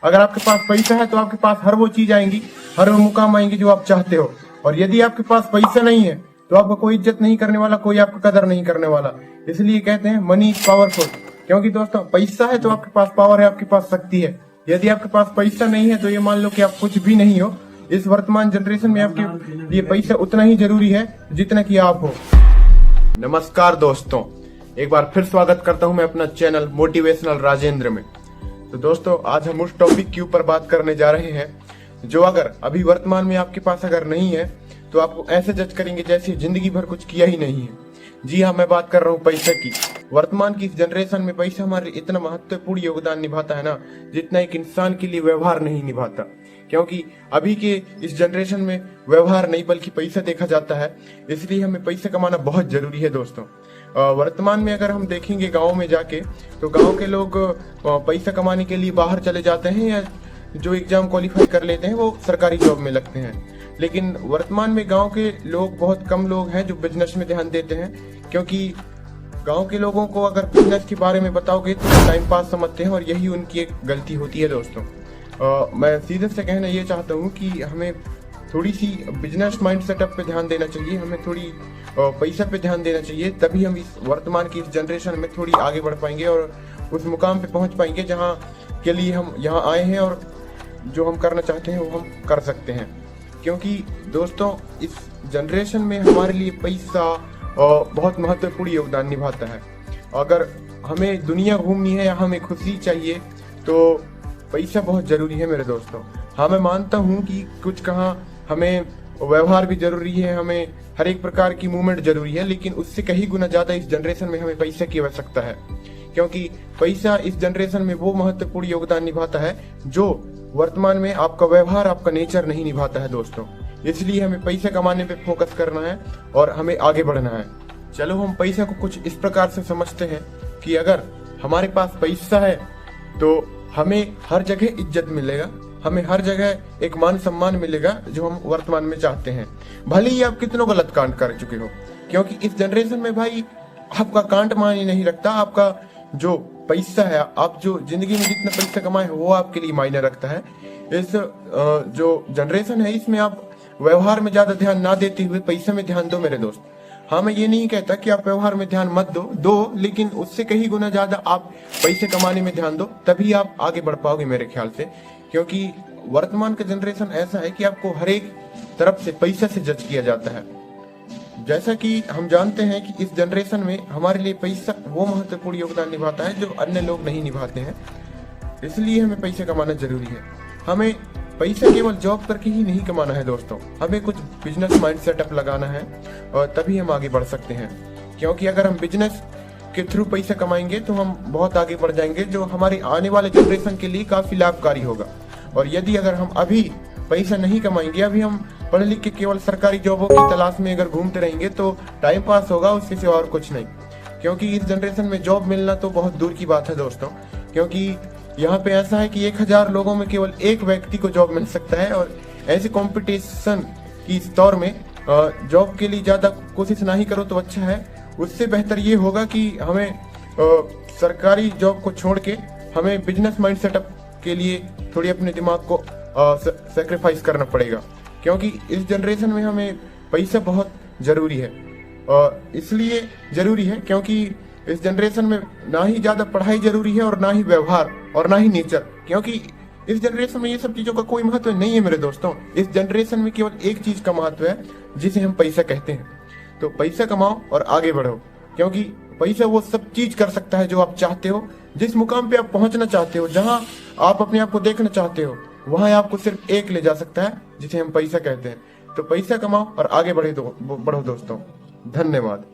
अगर आपके पास पैसा है तो आपके पास हर वो चीज आएंगी, हर वो मुकाम आएंगे जो आप चाहते हो। और यदि आपके पास पैसा नहीं है तो आपको कोई इज्जत नहीं करने वाला, कोई आपका कदर नहीं करने वाला। इसलिए कहते हैं मनी इज पावरफुल। क्योंकि दोस्तों पैसा है तो आपके पास पावर है, आपके पास शक्ति है। यदि आपके पास पैसा नहीं है तो ये मान लो कि आप कुछ भी नहीं हो। इस वर्तमान जनरेशन में आपके लिए पैसा उतना ही जरूरी है जितना कि आप हो। नमस्कार दोस्तों, एक बार फिर स्वागत करता हूं मैं अपना चैनल मोटिवेशनल राजेंद्र में। तो दोस्तों आज हम उस टॉपिक के ऊपर बात करने जा रहे हैं जो अगर अभी वर्तमान में आपके पास अगर नहीं है तो आपको ऐसे जज करेंगे जैसे जिंदगी भर कुछ किया ही नहीं है। जी हाँ, मैं बात कर रहा हूँ पैसे की। वर्तमान की इस जनरेशन में पैसा हमारे इतना महत्वपूर्ण योगदान निभाता है ना, जितना एक इंसान के लिए व्यवहार नहीं निभाता। क्योंकि अभी के इस जनरेशन में व्यवहार नहीं बल्कि पैसा देखा जाता है, इसलिए हमें पैसा कमाना बहुत जरूरी है दोस्तों। वर्तमान में अगर हम देखेंगे गाँव में जाके तो गाँव के लोग पैसा कमाने के लिए बाहर चले जाते हैं या जो एग्जाम क्वालिफाई कर लेते हैं वो सरकारी जॉब में लगते हैं। लेकिन वर्तमान में गांव के लोग बहुत कम लोग हैं जो बिजनेस में ध्यान देते हैं। क्योंकि गांव के लोगों को अगर बिजनेस के बारे में बताओगे तो टाइम पास समझते हैं और यही उनकी एक गलती होती है दोस्तों। मैं सीधे से कहना ये चाहता हूँ कि हमें थोड़ी सी बिजनेस माइंड सेटअप पे ध्यान देना चाहिए, हमें थोड़ी पैसा पे ध्यान देना चाहिए। तभी हम इस वर्तमान की इस जनरेशन में थोड़ी आगे बढ़ पाएंगे और उस मुकाम पे पहुंच पाएंगे जहाँ के लिए हम यहाँ आए हैं और जो हम करना चाहते हैं वो हम कर सकते हैं। क्योंकि दोस्तों इस जनरेशन में हमारे लिए पैसा बहुत महत्वपूर्ण योगदान निभाता है। अगर हमें दुनिया घूमनी है या हमें खुशी चाहिए तो पैसा बहुत जरूरी है मेरे दोस्तों। हाँ, मैं मानता हूँ कि कुछ कहाँ हमें व्यवहार भी जरूरी है, हमें हर एक प्रकार की मूवमेंट जरूरी है, लेकिन उससे कहीं गुना ज्यादा इस जनरेशन में हमें पैसे की आवश्यकता है। क्योंकि पैसा इस जनरेशन में वो महत्वपूर्ण योगदान निभाता है जो वर्तमान में आपका व्यवहार, आपका नेचर नहीं निभाता है दोस्तों। इसलिए हमें पैसा कमाने पे फोकस करना है और हमें आगे बढ़ना है। चलो हम पैसा को कुछ इस प्रकार से समझते हैं कि अगर हमारे पास पैसा है तो हमें हर जगह इज्जत मिलेगा, हमें हर जगह एक मान सम्मान मिलेगा जो हम वर्तमान में चाहते हैं, भले ही आप कितनों गलत कांड कर चुके हो। क्योंकि इस जनरेशन में भाई आपका कांड मायने नहीं रखता, आपका जो पैसा है, आप जो जिंदगी में जितना पैसा कमाए वो आपके लिए मायने रखता है। इस जो जनरेशन है इसमें आप व्यवहार में ज्यादा ध्यान ना देते हुए पैसे में ध्यान दो मेरे दोस्त। हाँ, मैं ये नहीं कहता कि आप व्यवहार में ध्यान मत दो, लेकिन उससे कहीं गुना ज्यादा आप पैसे कमाने में ध्यान दो, तभी आप आगे बढ़ पाओगे मेरे ख्याल से। क्योंकि वर्तमान का जनरेशन ऐसा है कि आपको हर एक तरफ से पैसे से जज किया जाता है। जैसा कि हम जानते हैं कि इस जनरेशन में हमारे लिए पैसा वो महत्वपूर्ण योगदान निभाता है जो अन्य लोग नहीं निभाते हैं। इसलिए हमें पैसे कमाना जरूरी है। हमें पैसा केवल जॉब करके ही नहीं कमाना है दोस्तों, हमें कुछ बिजनेस माइंड सेटअप लगाना है और तभी हम आगे बढ़ सकते हैं। क्योंकि अगर हम बिजनेस के थ्रू पैसा कमाएंगे तो हम बहुत आगे बढ़ जाएंगे, जो हमारे आने वाले जनरेशन के लिए काफी लाभकारी होगा। और यदि अगर हम अभी पैसा नहीं कमाएंगे, अभी हम पढ़ लिख के केवल सरकारी जॉबों की तलाश में अगर घूमते रहेंगे तो टाइम पास होगा, उससे सिवा और कुछ नहीं। क्योंकि इस जनरेशन में जॉब मिलना तो बहुत दूर की बात है दोस्तों। क्योंकि यहाँ पे ऐसा है कि 1000 लोगों में केवल एक व्यक्ति को जॉब मिल सकता है। और ऐसे कंपटीशन की इस दौर में जॉब के लिए ज्यादा कोशिश ना ही करो तो अच्छा है। उससे बेहतर ये होगा कि हमें सरकारी जॉब को छोड़ के हमें बिजनेस माइंड सेटअप के लिए थोड़ी अपने दिमाग को सेक्रीफाइस करना पड़ेगा। क्योंकि इस जनरेशन में हमें पैसा बहुत जरूरी है। और इसलिए जरूरी है क्योंकि इस जनरेशन में ना ही ज्यादा पढ़ाई जरूरी है और ना ही व्यवहार और ना ही नेचर। क्योंकि इस जनरेशन में ये सब चीजों का कोई महत्व नहीं है मेरे दोस्तों। इस जनरेशन में केवल एक चीज का महत्व है जिसे हम पैसा कहते हैं। तो पैसा कमाओ और आगे बढ़ो, क्योंकि पैसा वो सब चीज कर सकता है जो आप चाहते हो। जिस मुकाम पे आप पहुंचना चाहते हो, जहां आप अपने आप को देखना चाहते हो, वहां आपको सिर्फ एक ले जा सकता है जिसे हम पैसा कहते हैं। तो पैसा कमाओ और आगे बढ़ो दोस्तों। धन्यवाद।